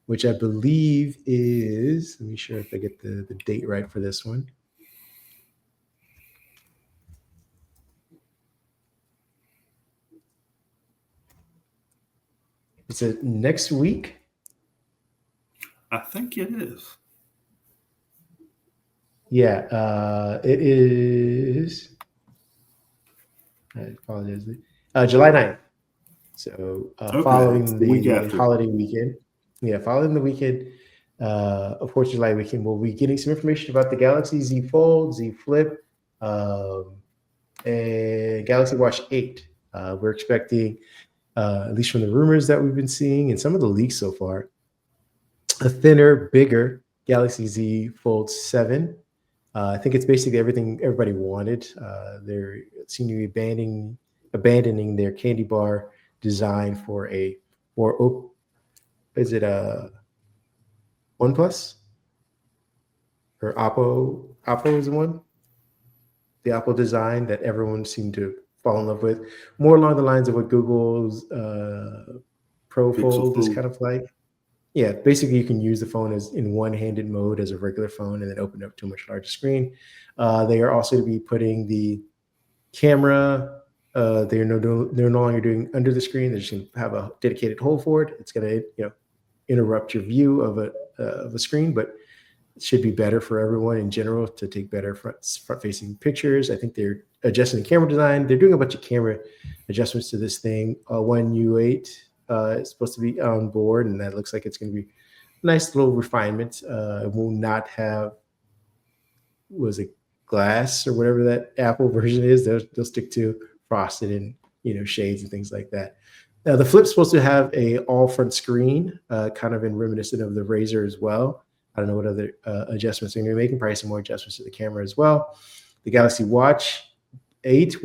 which I believe is, let me sure if I get the date right for this one. Is it next week? I think it is. Yeah, it is. I apologize. July 9th. So following the holiday weekend. Yeah, following the weekend, of course, July weekend, we'll be getting some information about the Galaxy Z Fold, Z Flip, and Galaxy Watch 8. We're expecting, at least from the rumors that we've been seeing and some of the leaks so far, a thinner, bigger Galaxy Z Fold 7. I think it's basically everything everybody wanted. They seem to be abandoning their candy bar design for a more is it a OnePlus or Oppo? Oppo is the one. The Oppo design that everyone seemed to fall in love with, more along the lines of what Google's Pro Fold is kind of like. Yeah, basically you can use the phone as in one-handed mode as a regular phone and then open up to a much larger screen. They are also to be putting the camera. They're no longer doing under the screen. They're just going to have a dedicated hole for it. It's going to interrupt your view of a screen, but it should be better for everyone in general to take better front-facing pictures. I think they're adjusting the camera design. They're doing a bunch of camera adjustments to this thing. One U8 is supposed to be on board, and that looks like it's going to be a nice little refinement. It will not have, was it glass or whatever that Apple version is. They'll stick to frosted and shades and things like that. Now the Flip's supposed to have a all front screen, kind of in reminiscent of the Razr as well. I don't know what other adjustments they're going to be making. Probably some more adjustments to the camera as well. The Galaxy Watch 8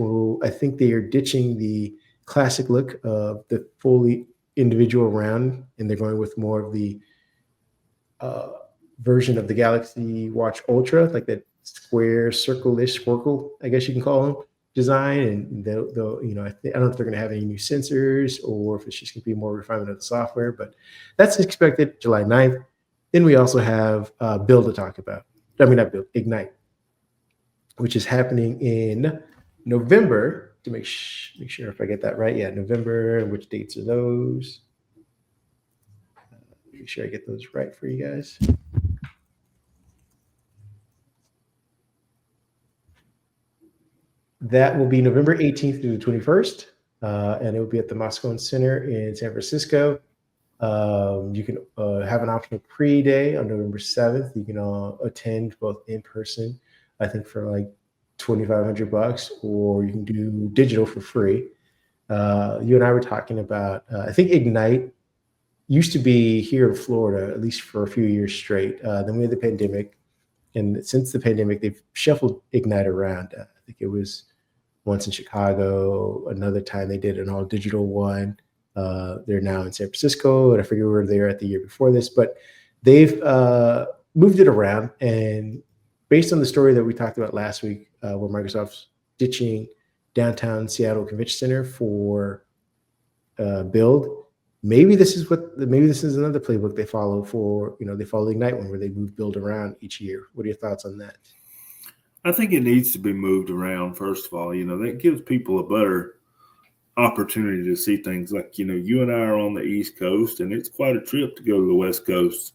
I think they are ditching the classic look of the fully individual round, and they're going with more of the version of the Galaxy Watch Ultra, like that square circle-ish squircle, I guess you can call them, design. And they'll I don't know if they're going to have any new sensors or if it's just going to be more refinement of the software, but that's expected July 9th. Then we also have Build to talk about. I mean, not Build, Ignite, which is happening in November. To make sure if I get that right. Yeah, November. Which dates are those? Make sure I get those right for you guys. That will be November 18th through the 21st, and it will be at the Moscone Center in San Francisco. You can have an optional pre-day on November 7th. You can attend both in person, I think for like $2,500, or you can do digital for free. You and I were talking about, I think Ignite used to be here in Florida, at least for a few years straight. Then we had the pandemic. And since the pandemic, they've shuffled Ignite around. I think it was once in Chicago, another time they did an all digital one. They're now in San Francisco, and I forget where they were at the year before this, but they've moved it around. And based on the story that we talked about last week, where Microsoft's ditching downtown Seattle Convention Center for build, maybe this is another playbook they follow for, they follow the Ignite one where they move build around each year. What are your thoughts on that? I think it needs to be moved around. First of all, that gives people a better opportunity to see things. Like, you and I are on the East Coast, and it's quite a trip to go to the West Coast,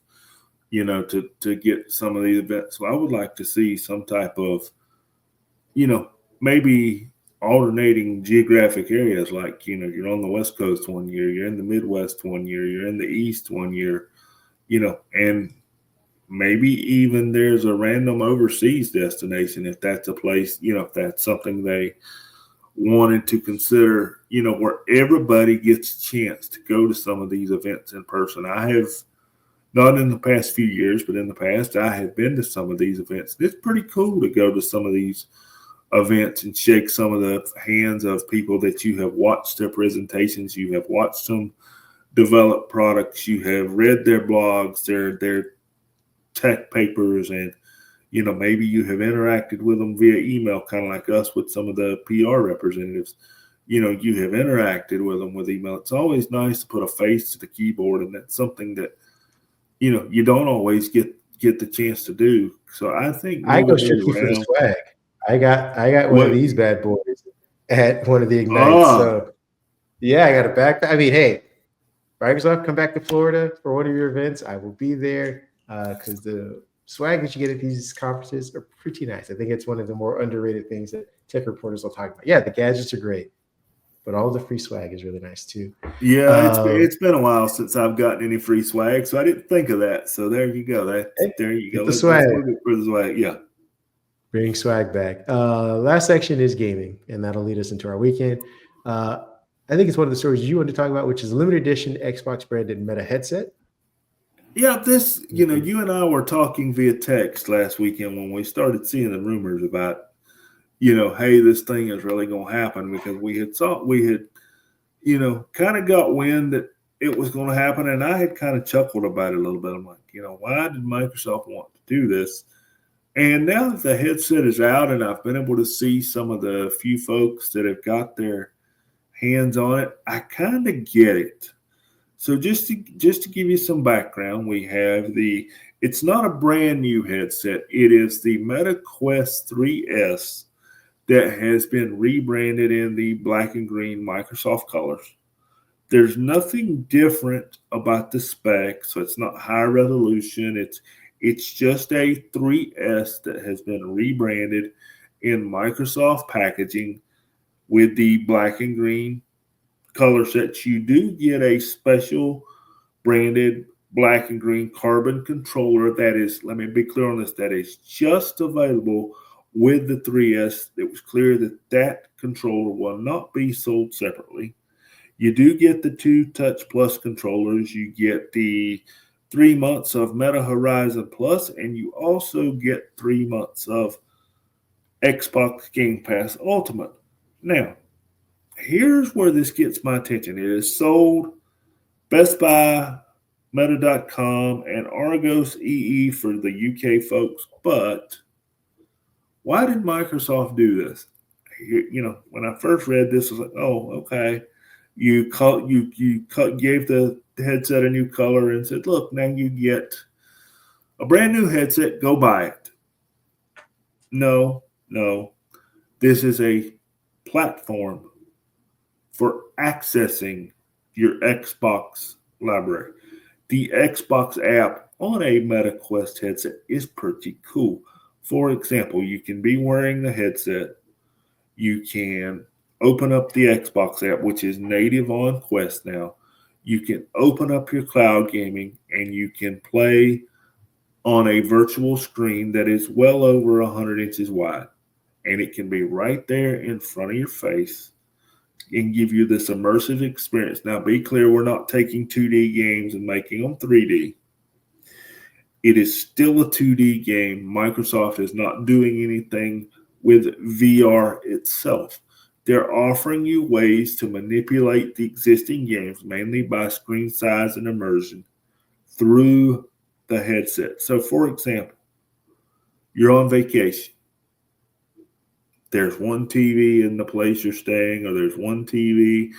to get some of these events. So I would like to see some type of, maybe alternating geographic areas. Like, you're on the West Coast one year, you're in the Midwest one year, you're in the East one year, and maybe even there's a random overseas destination if that's a place, if that's something they wanted to consider, where everybody gets a chance to go to some of these events in person. I have, not in the past few years, but in the past, I have been to some of these events. It's pretty cool to go to some of these events and shake some of the hands of people that you have watched their presentations, you have watched them develop products, you have read their blogs, their tech papers, and maybe you have interacted with them via email, kind of like us with some of the PR representatives. You have interacted with them with email. It's always nice to put a face to the keyboard, and that's something that you don't always get the chance to do. So I think I go moving these strictly for the around. swag. I got one of What? these bad boys at one of the Ignites. So yeah, I got a backpack. I mean, hey, Microsoft, come back to Florida for one of your events. I will be there because the swag that you get at these conferences are pretty nice. I think it's one of the more underrated things that tech reporters will talk about. Yeah, the gadgets are great, but all the free swag is really nice too. Yeah, it's been a while since I've gotten any free swag, so I didn't think of that. So there you go. There you go. Get the Let's swag. move it for the swag. Yeah. Bring swag back. Last section is gaming, and that'll lead us into our weekend. I think it's one of the stories you want to talk about, which is a limited edition Xbox branded Meta headset. Yeah, this, you and I were talking via text last weekend when we started seeing the rumors about, hey, this thing is really going to happen, because we had kind of got wind that it was going to happen. And I had kind of chuckled about it a little bit. I'm like, why did Microsoft want to do this? And now that the headset is out and I've been able to see some of the few folks that have got their hands on it, I kind of get it. So just to give you some background, we have it's not a brand new headset. It is the Meta Quest 3S that has been rebranded in the black and green Microsoft colors. There's nothing different about the spec, so it's not high resolution. It's just a 3S that has been rebranded in Microsoft packaging with the black and green color sets. You do get a special branded black and green carbon controller that is, let me be clear on this, that is just available with the 3S. It was clear that controller will not be sold separately. You do get the 2 Touch Plus controllers. You get the 3 months of Meta Horizon Plus, and you also get 3 months of Xbox Game Pass Ultimate. Now, here's where this gets my attention. It is sold Best Buy, Meta.com, and Argos EE for the UK folks. But why did Microsoft do this? When I first read this, I was like, oh, okay. You gave the headset a new color and said, look, now you get a brand new headset, go buy it. No. This is a platform for accessing your Xbox library. The Xbox app on a Meta Quest headset is pretty cool. For example, you can be wearing the headset. You can open up the Xbox app, which is native on Quest now. You can open up your cloud gaming and you can play on a virtual screen that is well over 100 inches wide. And it can be right there in front of your face and give you this immersive experience. Now, be clear, we're not taking 2D games and making them 3D. It is still a 2D game. Microsoft is not doing anything with VR itself. They're offering you ways to manipulate the existing games, mainly by screen size and immersion, through the headset. So, for example, you're on vacation. There's one TV in the place you're staying, or there's one TV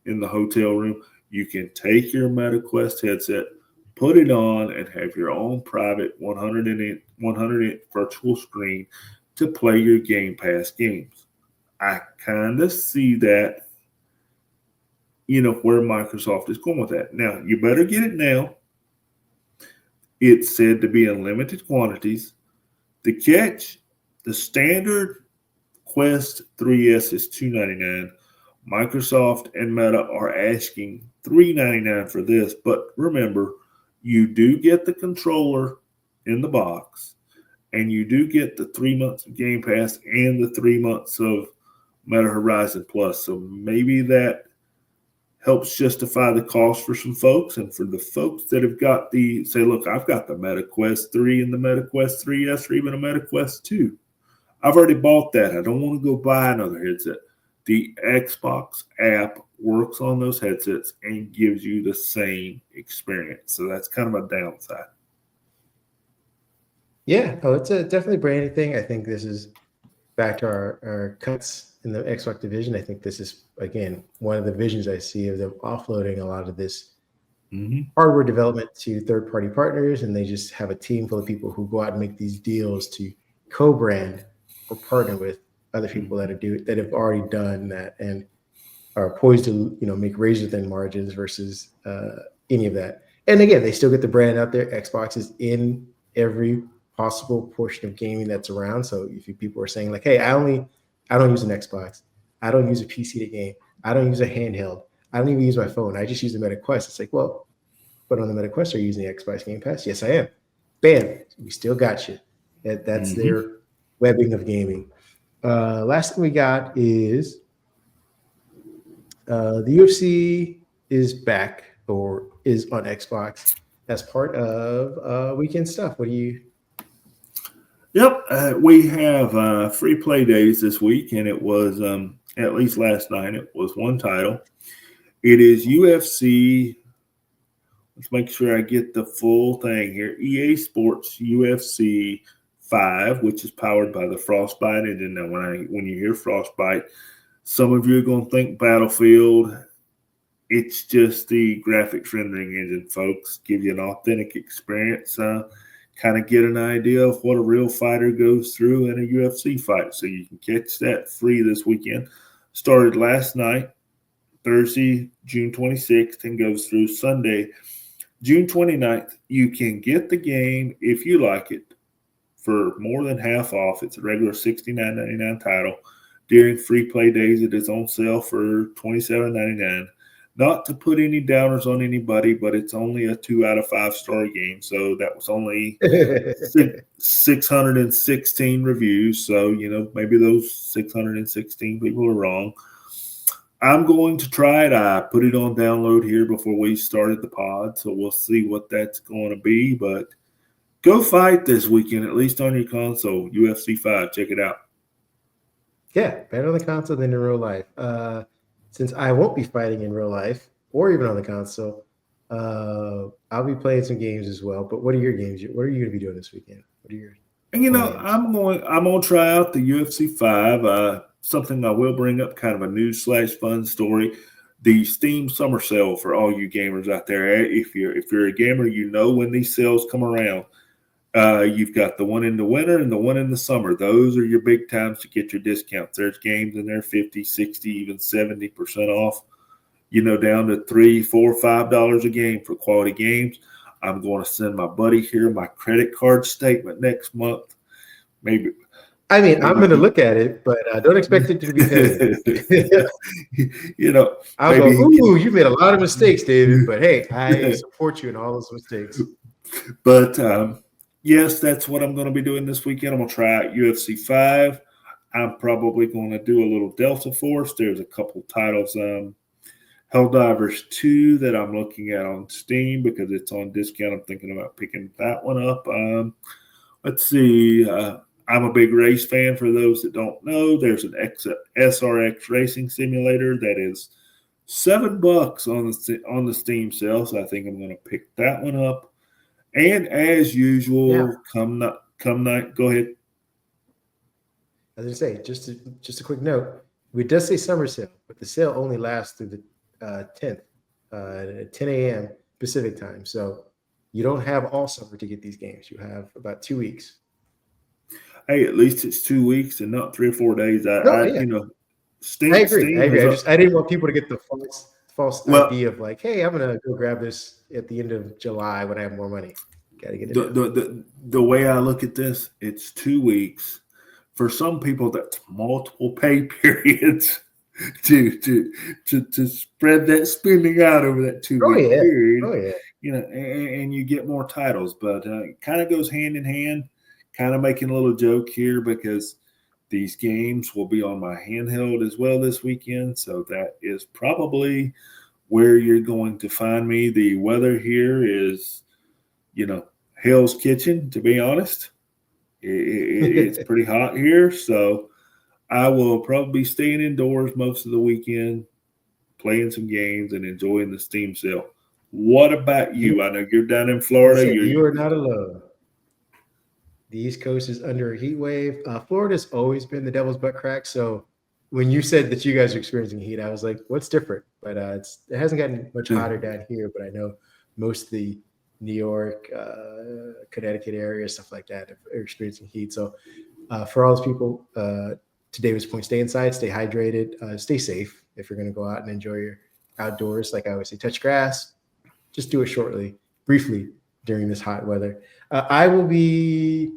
in the hotel room. You can take your MetaQuest headset, put it on, and have your own private 100-inch virtual screen to play your Game Pass games. I kind of see that, where Microsoft is going with that. Now, you better get it now. It's said to be in limited quantities. The catch, the standard Quest 3S is $299. Microsoft and Meta are asking $399 for this, but remember, you do get the controller in the box, and you do get the 3 months of Game Pass and the 3 months of Meta Horizon Plus. So maybe that helps justify the cost for some folks. And for the folks that have got say, look, I've got the Meta Quest 3 and the Meta Quest 3S or even a Meta Quest 2. I've already bought that. I don't want to go buy another headset. The Xbox app works on those headsets and gives you the same experience. So that's kind of a downside. Yeah, it's a definitely branding thing. I think this is back to our cuts in the Xbox division. I think this is, again, one of the visions I see of them offloading a lot of this hardware development to third-party partners, and they just have a team full of people who go out and make these deals to co-brand or partner with other people that have already done that and are poised to make razor thin margins versus any of that. And again, they still get the brand out there. Xbox is in every possible portion of gaming that's around. So if people are saying like, hey, I don't use an Xbox, I don't use a PC to game, I don't use a handheld, I don't even use my phone, I just use the Meta Quest. It's like, well, but on the Meta Quest, are you using the Xbox Game Pass? Yes, I am. Bam, we still got you. That's their webbing of gaming. Last thing we got is the UFC is back or is on Xbox as part of weekend stuff. What do you? Yep, we have free play days this week, and it was at least last night. It was one title. It is UFC. Let's make sure I get the full thing here. EA Sports UFC 5, which is powered by the Frostbite engine. Now, when you hear Frostbite, some of you are going to think Battlefield. It's just the graphics rendering engine, folks. Give you an authentic experience. Kind of get an idea of what a real fighter goes through in a UFC fight. So you can catch that free this weekend. Started last night, Thursday, June 26th, and goes through Sunday, June 29th. You can get the game, if you like it, for more than half off. It's a regular $69.99 title. During free play days, it is on sale for $27.99. Not to put any downers on anybody, but it's only a 2 out of 5 star game. So that was only 616 reviews. So, maybe those 616 people are wrong. I'm going to try it. I put it on download here before we started the pod. So we'll see what that's going to be. But go fight this weekend, at least on your console. UFC 5. Check it out. Yeah, better on the console than in real life. Since I won't be fighting in real life or even on the console, I'll be playing some games as well. But what are your games? What are you going to be doing this weekend? What are your plans? I'm going to try out the UFC 5. Something I will bring up, kind of a news/fun story. The Steam summer sale for all you gamers out there. If you're a gamer, when these sales come around. You've got the one in the winter and the one in the summer. Those are your big times to get your discounts. There's games in there 50, 60, even 70% off, down to $3, $4, $5 a game for quality games. I'm going to send my buddy here my credit card statement next month. Maybe I mean, I'm going to look at it, but don't expect it to be paid. I'll go, maybe ooh, you made a lot of mistakes, David, but hey, I support you in all those mistakes. But yes, that's what I'm going to be doing this weekend. I'm going to try out UFC 5. I'm probably going to do a little Delta Force. There's a couple titles, Helldivers 2 that I'm looking at on Steam because it's on discount. I'm thinking about picking that one up. Let's see. I'm a big race fan. For those that don't know, there's an SRX racing simulator that is $7 on the Steam sale. So I think I'm going to pick that one up. And as usual, come night. Go ahead. As I say, just a quick note. We does say summer sale, but the sale only lasts through the 10th at 10 a.m. Pacific time. So you don't have all summer to get these games. You have about 2 weeks. Hey, at least it's 2 weeks and not 3 or 4 days. Steam. I agree. I didn't want people to get the false idea of like, hey, I'm gonna go grab this at the end of July when I have more money. Gotta get it. The way I look at this, it's 2 weeks. For some people, that's multiple pay periods to spread that spending out over that 2 week period. Oh yeah. And you get more titles, but it kind of goes hand in hand. Kind of making a little joke here because these games will be on my handheld as well this weekend. So that is probably where you're going to find me. The weather here is, hell's kitchen, to be honest. It's pretty hot here. So I will probably be staying indoors most of the weekend, playing some games and enjoying the Steam sale. What about you? I know you're down in Florida. You are not alone. The East Coast is under a heat wave. Florida's always been the devil's butt crack. So when you said that you guys are experiencing heat, I was like, what's different? But it hasn't gotten much hotter down here. But I know most of the New York, Connecticut area, stuff like that are experiencing heat. So for all those people, to David's point, stay inside, stay hydrated, stay safe. If you're going to go out and enjoy your outdoors, like I always say, touch grass. Just do it briefly during this hot weather. I will be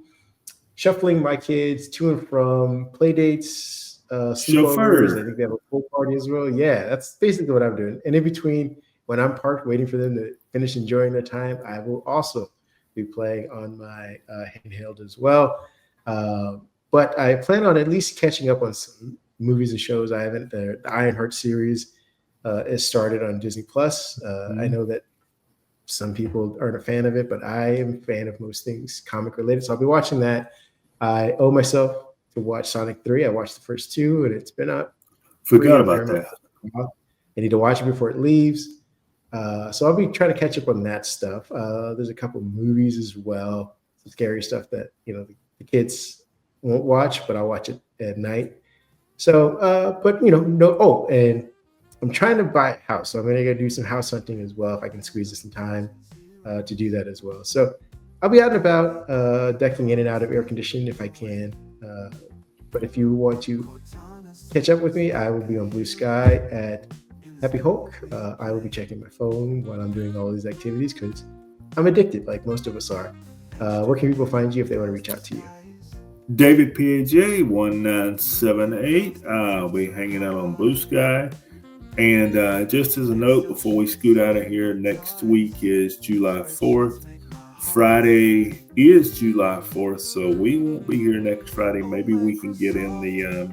shuffling my kids to and from play dates, sleepovers. I think they have a pool party as well. Yeah, that's basically what I'm doing. And in between, when I'm parked waiting for them to finish enjoying their time, I will also be playing on my handheld as well. But I plan on at least catching up on some movies and shows. I haven't. The Ironheart series is started on Disney Plus. I know that some people aren't a fan of it, but I am a fan of most things comic related. So I'll be watching that. I owe myself to watch Sonic 3. I watched the first 2 and it's been out. Forgot about that. I need to watch it before it leaves. So I'll be trying to catch up on that stuff. There's a couple movies as well. Some scary stuff that, the kids won't watch, but I'll watch it at night. So, and I'm trying to buy a house. So I'm going to go do some house hunting as well if I can squeeze some time to do that as well. So I'll be out and about, ducking in and out of air conditioning if I can. But if you want to catch up with me, I will be on Blue Sky at Happy Hulk. I will be checking my phone while I'm doing all these activities because I'm addicted like most of us are. Where can people find you if they want to reach out to you? David PAJ 1978. I'll be hanging out on Blue Sky. And just as a note, before we scoot out of here, next week is July 4th. Friday is July 4th, so we won't be here next Friday. Maybe we can get in the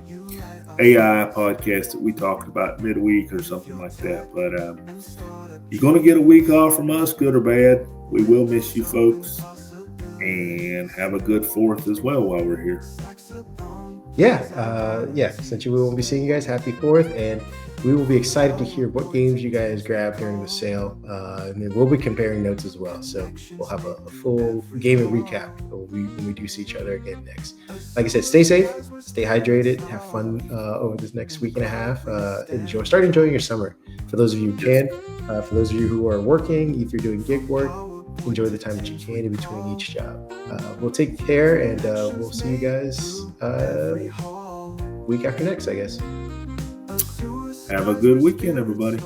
AI podcast that we talked about midweek or something like that. But you're going to get a week off from us, good or bad. We will miss you folks. And have a good 4th as well while we're here. Since we won't be seeing you guys, happy 4th, and we will be excited to hear what games you guys grab during the sale, and then we'll be comparing notes as well. So we'll have a full gaming recap when we do see each other again next. Like I said, stay safe, stay hydrated, have fun over this next week and a half. Start enjoying your summer. For those of you who can, for those of you who are working, if you're doing gig work, enjoy the time that you can in between each job. We'll take care, and we'll see you guys week after next, I guess. Have a good weekend, everybody.